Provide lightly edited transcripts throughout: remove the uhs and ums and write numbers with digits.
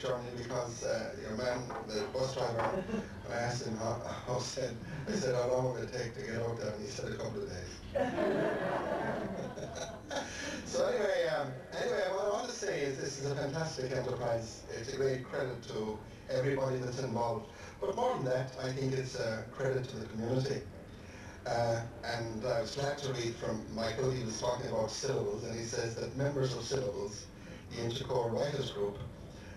journey because your man, the bus driver, when I asked him I said, how long will it take to get out there? And he said a couple of days. So anyway, what I want to say is this is a fantastic enterprise. It's a great credit to everybody that's involved. But more than that, I think it's a credit to the community. And I was glad to read from Michael. He was talking about syllables, and he says that members of syllables, the Inchicore Writers Group,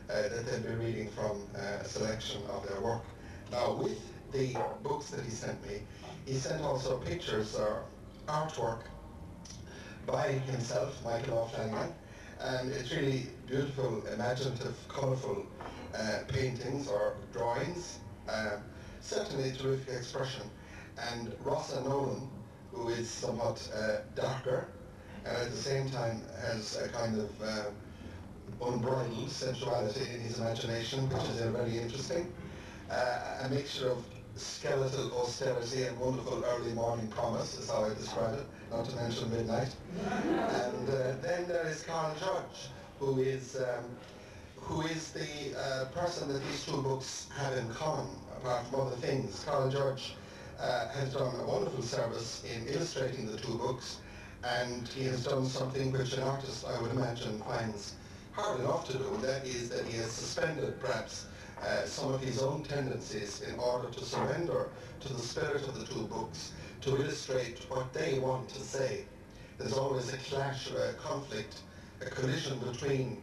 that they'll be reading from a selection of their work. Now, with the books that he sent me, he sent also pictures or artwork by himself, Michael O'Flanagan, and it's really beautiful, imaginative, colourful paintings or drawings, certainly terrific expression. And Rossa Nolan, who is somewhat darker, and at the same time has a kind of unbridled sensuality in his imagination, which is very interesting. A mixture of skeletal austerity and wonderful early morning promise is how I describe it, not to mention midnight. And then there is Carl Judge, who is the person that these two books have in common, apart from other things. Carl Judge has done a wonderful service in illustrating the two books, and he has done something which an artist, I would imagine, finds hard enough to do, and that is that he has suspended perhaps some of his own tendencies in order to surrender to the spirit of the two books, to illustrate what they want to say. There's always a clash, a conflict, a collision between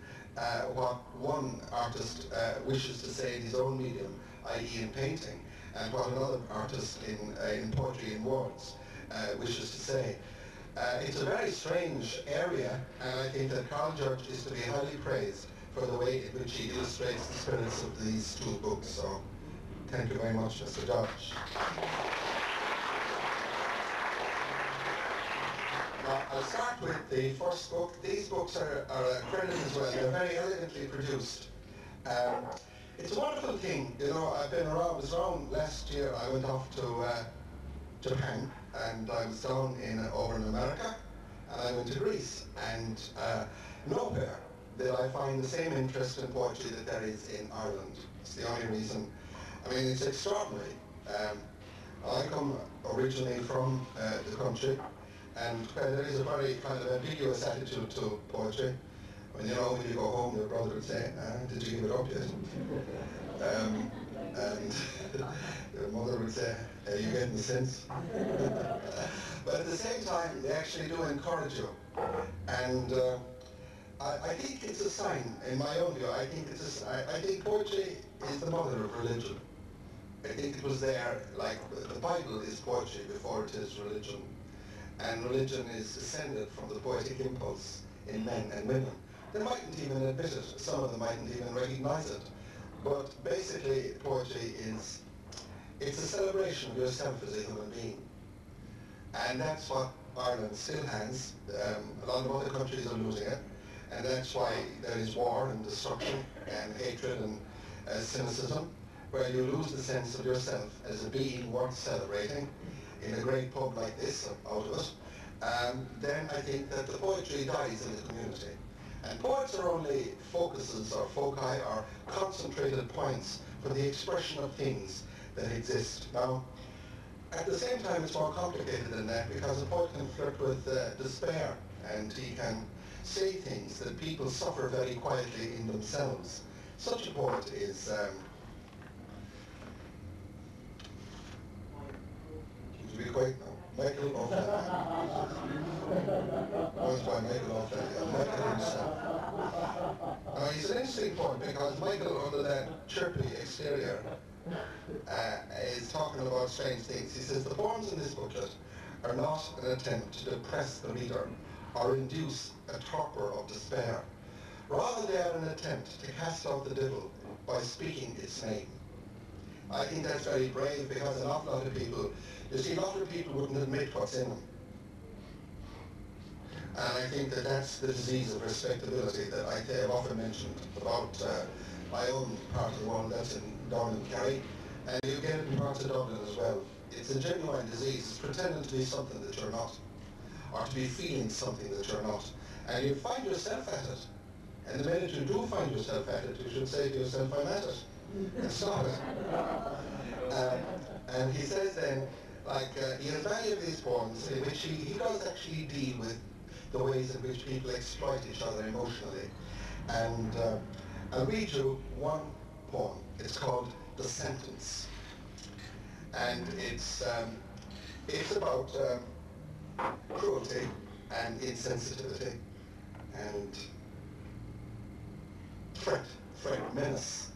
what one artist wishes to say in his own medium, i.e. in painting, and what another artist in poetry and words wishes to say. It's a very strange area, and I think that Carl Judge is to be highly praised for the way in which he illustrates the spirits of these two books. So, thank you very much, Mr. Judge. Now, I'll start with the first book. These books are a credit as well. They're very elegantly produced. It's a wonderful thing, you know. I was around last year. I went off to Japan, and I was down over in America, and I went to Greece, and nowhere did I find the same interest in poetry that there is in Ireland. It's the only reason. I mean, it's extraordinary. I come originally from the country, and there is a very kind of ambiguous attitude to poetry. When you go home, your brother would say, did you give it up yet? And your mother would say, are you getting the sense? But at the same time, they actually do encourage you. And I think it's a sign, in my own view, I think poetry is the mother of religion. I think it was there, like the Bible is poetry before it is religion. And religion is descended from the poetic impulse in men and women. They mightn't even admit it, some of them mightn't even recognize it. But basically, poetry it's a celebration of yourself as a human being. And that's what Ireland still has. A lot of other countries are losing it. And that's why there is war and destruction and hatred and cynicism, where you lose the sense of yourself as a being worth celebrating in a great pub like this, out of it. Then I think that the poetry dies in the community. And poets are only focuses or foci or concentrated points for the expression of things that exist. Now, at the same time, it's more complicated than that, because a poet can flirt with despair, and he can say things that people suffer very quietly in themselves. Such a poet is to be quiet now. Michael O'Flanagan. Voiced by Michael O'Flanagan, Michael himself. Now, he's an interesting poet because Michael, under that chirpy exterior, is talking about strange things. He says, the poems in this booklet are not an attempt to depress the reader or induce a torpor of despair. Rather, they are an attempt to cast out the devil by speaking its name. I think that's very brave, because an awful lot of people, you see, a lot of people wouldn't admit what's in them. And I think that that's the disease of respectability that I have often mentioned about my own part of the world, that's down in Kerry, and you get it in parts of Dublin as well. It's a genuine disease. It's pretending to be something that you're not, or to be feeling something that you're not. And you find yourself at it. And And the minute you do find yourself at it, you should say to yourself, I'm at it. And stop it. And he says then, like, he has many of these poems in which he does actually deal with the ways in which people exploit each other emotionally. And I'll read you one poem. It's called The Sentence. And it's about cruelty and insensitivity and threat, menace,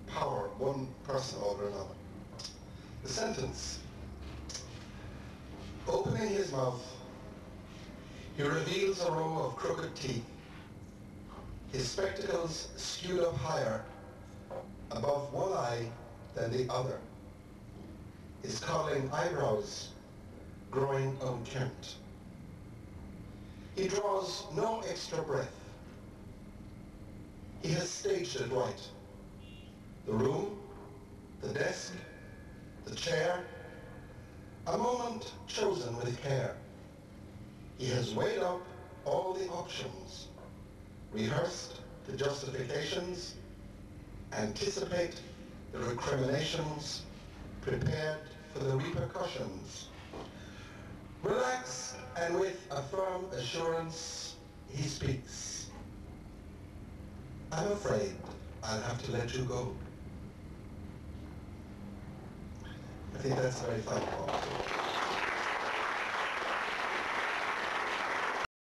power, one person over another. The sentence. Opening his mouth, he reveals a row of crooked teeth, his spectacles skewed up higher above one eye than the other, his curling eyebrows growing unkempt. He draws no extra breath. He has staged it right. The room, the desk, the chair, a moment chosen with care. He has weighed up all the options, rehearsed the justifications, anticipate the recriminations, prepared for the repercussions. Relaxed and with a firm assurance, he speaks. I'm afraid I'll have to let you go. I think that's very fine.